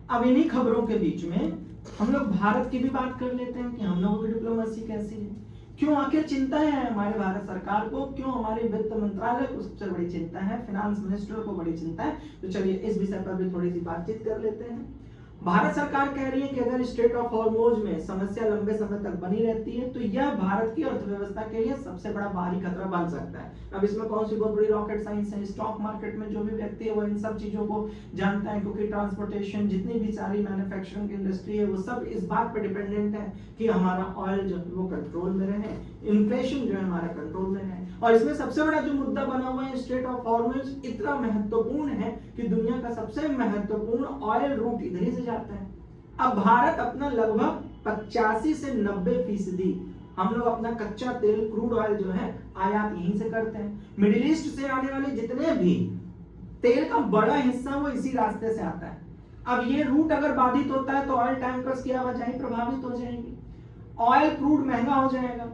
अब इन्हीं खबरों के बीच में हम लोग भारत की भी बात कर लेते हैं कि हम लोगों की डिप्लोमेसी कैसी है, क्यों आखिर चिंता है हमारे भारत सरकार को, क्यों हमारे वित्त मंत्रालय को सबसे बड़ी चिंता है, फाइनेंस मिनिस्टर को बड़ी चिंता है। तो चलिए इस विषय पर भी थोड़ी सी बातचीत कर लेते हैं। भारत सरकार कह रही है कि अगर स्ट्रेट ऑफ हॉर्मोज में समस्या लंबे समय तक बनी रहती है तो यह भारत की अर्थव्यवस्था के लिए सबसे बड़ा बाहरी खतरा बन सकता है। अब इसमें कौन सी बहुत बड़ी रॉकेट साइंस है, स्टॉक मार्केट में जो भी व्यक्ति है वो इन सब चीजों को जानता है, क्योंकि ट्रांसपोर्टेशन जितनी भी सारी मैन्युफैक्चरिंग इंडस्ट्री है वो सब इस बात पर डिपेंडेंट है कि हमारा ऑयल जो है वो कंट्रोल में रहे, इन्फ्लेशन जो है हमारा कंट्रोल में रहे। और इसमें सबसे बड़ा जो मुद्दा बना हुआ है स्ट्रेट ऑफ हॉर्मोज इतना महत्वपूर्ण है कि दुनिया का सबसे महत्वपूर्ण ऑयल रूट इधर ही से जाता है। अब भारत अपना लगभग 85 से 90% हम लोग अपना कच्चा तेल क्रूड ऑयल जो है आयात यहीं से करते हैं। मिडिल ईस्ट से आने वाले जितने भी तेल का बड़ा हिस्सा वो इसी रास्ते से आता है। अब ये रूट अगर बाधित होता है तो ऑयल टैंकर्स की आवाजाही प्रभावित हो जाएगी, ऑयल क्रूड महंगा हो जाएगा,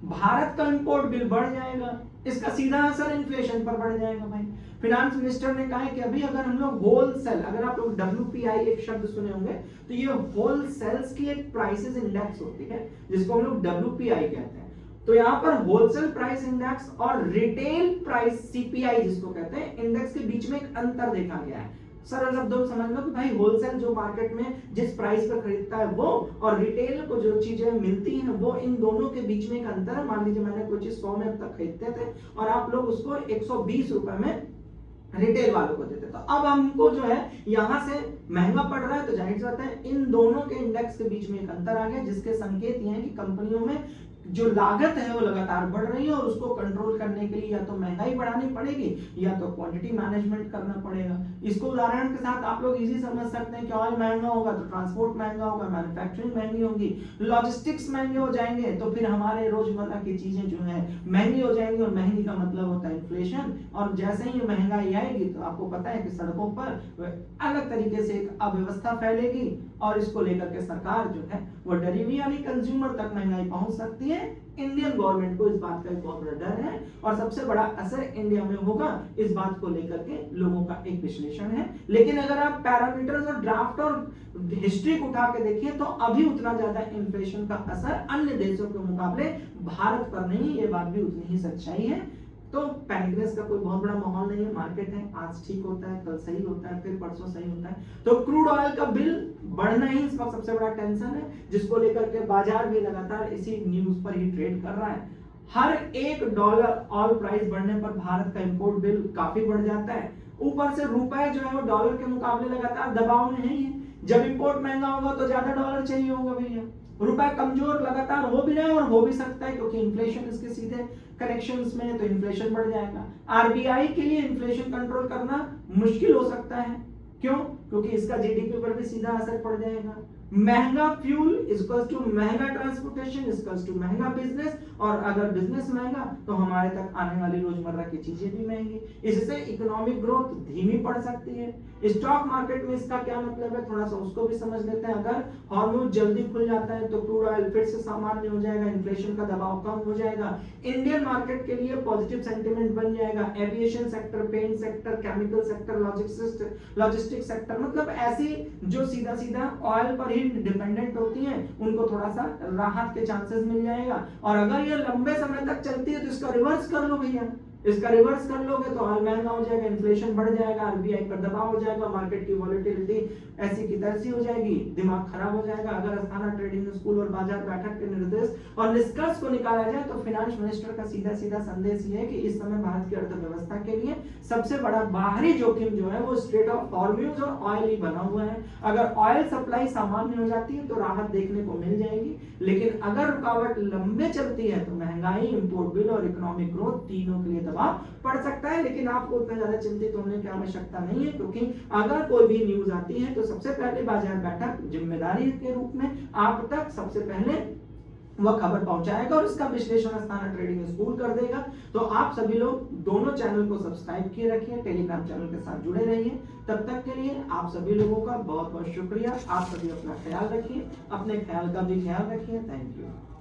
भारत का इंपोर्ट बिल बढ़ जाएगा, इसका सीधा असर इन्फ्लेशन पर बढ़ जाएगा। भाई फाइनेंस मिनिस्टर ने कहा है कि अभी अगर हम लोग होलसेल, अगर आप लोग WPI एक शब्द सुने होंगे तो ये होलसेल्स की एक प्राइसेस इंडेक्स होती है जिसको हम लोग WPI कहते हैं। तो यहाँ पर होलसेल प्राइस इंडेक्स और रिटेल प्राइस CPI जिसको कहते हैं इंडेक्स के बीच में एक अंतर देखा गया है। सरल शब्दों में समझ लो कि भाई होलसेल जो मार्केट में जिस प्राइस पर खरीदता है वो, और रिटेल को जो चीजें मिलती हैं वो, इन दोनों के बीच में एक अंतर है। मान लीजिए मैंने कोई चीज 100 में अब तक खरीदते थे और आप लोग उसको 120 रुपए में रिटेल वालों को देते, तो अब हमको जो है यहां से महंगा पड़ रहा है, तो जाहिर सी बात है इन दोनों के इंडेक्स के बीच में एक अंतर आ गया, जिसके संकेत ये हैं कि कंपनियों में जो लागत है वो लगातार बढ़ रही है और उसको कंट्रोल करने के लिए या तो महंगाई बढ़ानी पड़ेगी या तो क्वांटिटी मैनेजमेंट करना पड़ेगा। इसको उदाहरण के साथ आप लोग इजी समझ सकते हैं कि ऑयल महंगा होगा तो ट्रांसपोर्ट महंगा होगा, मैन्युफैक्चरिंग महंगी होगी, लॉजिस्टिक्स महंगे हो जाएंगे तो फिर हमारे रोजमर्रा की चीजें जो है महंगी हो जाएंगी, और महंगी का मतलब होता है इन्फ्लेशन। और जैसे ही महंगाई आएगी तो आपको पता है कि सड़कों पर अलग तरीके से एक अव्यवस्था फैलेगी और इसको लेकर के सरकार जो है वो डरी हुई, यानी कंज्यूमर तक महंगाई पहुंच सकती है। इंडियन गवर्नमेंट को इस बात का एक बहुत बड़ा डर है और सबसे बड़ा असर इंडिया में होगा, इस बात को लेकर के लोगों का एक विश्लेषण है। लेकिन अगर आप पैरामीटर्स और ड्राफ्ट और हिस्ट्री को उठा के देखिए तो अभी उतना ज्यादा इन्फ्लेशन का असर अन्य देशों के मुकाबले भारत पर नहीं, ये बात भी उतनी ही सच्चाई है। तो पैनिकनेस का कोई बहुत बड़ा माहौल नहीं है, मार्केट है, आज ठीक होता है, कल सही होता है, फिर परसों सही होता है। तो क्रूड ऑयल का बिल बढ़ना ही इस वक्त सबसे बड़ा टेंशन है, जिसको लेकर के बाजार भी लगातार इसी न्यूज पर ही ट्रेड कर रहा है। हर $1 ऑयल प्राइस बढ़ने पर भारत का इंपोर्ट बिल काफी बढ़ जाता है, ऊपर से रुपए जो है वो डॉलर के मुकाबले लगातार दबाव में है। जब इंपोर्ट महंगा होगा तो ज्यादा डॉलर चाहिए होगा भैया, रुपए कमजोर लगातार हो भी रहा है और हो भी सकता है क्योंकि इन्फ्लेशन इसके सीधे कनेक्शंस में है, तो इन्फ्लेशन बढ़ जाएगा। आरबीआई के लिए इन्फ्लेशन कंट्रोल करना मुश्किल हो सकता है, क्यों? क्योंकि इसका जीडीपी पर भी सीधा असर पड़ जाएगा। महंगा फ्यूल इक्वल्स टू महंगा ट्रांसपोर्टेशन इक्वल्स टू महंगा बिजनेस, और अगर बिजनेस महंगा तो हमारे तक आने वाली रोजमर्रा की चीजें भी महंगी, इससे इकोनॉमिक ग्रोथ धीमी पड़ सकती है। स्टॉक मार्केट में इसका क्या मतलब है, थोड़ा सा उसको भी समझ लेते हैं। अगर हार्मोन जल्दी खुल जाता है तो क्रूड ऑयल फिर से सामान्य हो जाएगा, इन्फ्लेशन का दबाव कम हो जाएगा, इंडियन मार्केट के लिए पॉजिटिव सेंटिमेंट बन जाएगा। Aviation sector, paint sector, chemical sector, logistics sector, मतलब ऐसी जो सीधा सीधा ऑयल पर ही डिपेंडेंट होती हैं उनको थोड़ा सा राहत के चांसेस मिल जाएगा। और अगर ये लंबे समय तक चलती है तो इसका रिवर्स कर लो भैया, इसका रिवर्स कर लोगे तो ऑयल महंगा हो जाएगा, इन्फ्लेशन बढ़ जाएगा, आरबीआई पर दबाव हो जाएगा, मार्केट की वॉलेटिलिटी ऐसी की तैसी हो जाएगी, दिमाग खराब हो जाएगा। अगर अस्थाना ट्रेडिंग स्कूल और बाजार बैठक के निर्देश और निष्कर्ष को निकाला जाए तो फाइनेंस मिनिस्टर का सीधा सीधा संदेश ये है कि इस समय भारत की अर्थव्यवस्था के लिए सबसे बड़ा बाहरी जोखिम जो है वो स्ट्रेट ऑफ हॉर्मोज और ऑयल ही बना हुआ है। अगर ऑयल सप्लाई सामान्य हो जाती है तो राहत देखने को मिल जाएगी, लेकिन अगर रुकावट लंबे चलती है तो महंगाई, इंपोर्ट बिल और इकोनॉमिक ग्रोथ तीनों के लिए दबाव पड़ सकता है। लेकिन आपको उतना ज्यादा चिंतित होने की आवश्यकता नहीं है, क्योंकि अगर कोई भी न्यूज आती है तो सबसे पहले बाजार बैठक जिम्मेदारी के रूप में आप तक सबसे पहले वह खबर पहुंचाएगा और इसका विश्लेषण अस्थाना ट्रेडिंग स्कूल कर देगा। तो आप सभी लोग दोनों चैनल को सब्सक्राइब किए रखिए, टेलीग्राम चैनल के साथ जुड़े रहिए। तब तक के लिए आप सभी लोगों का बहुत बहुत शुक्रिया। आप सभी अपना ख्याल रखिए, अपने ख्याल का भी ख्याल रखिए। Thank you.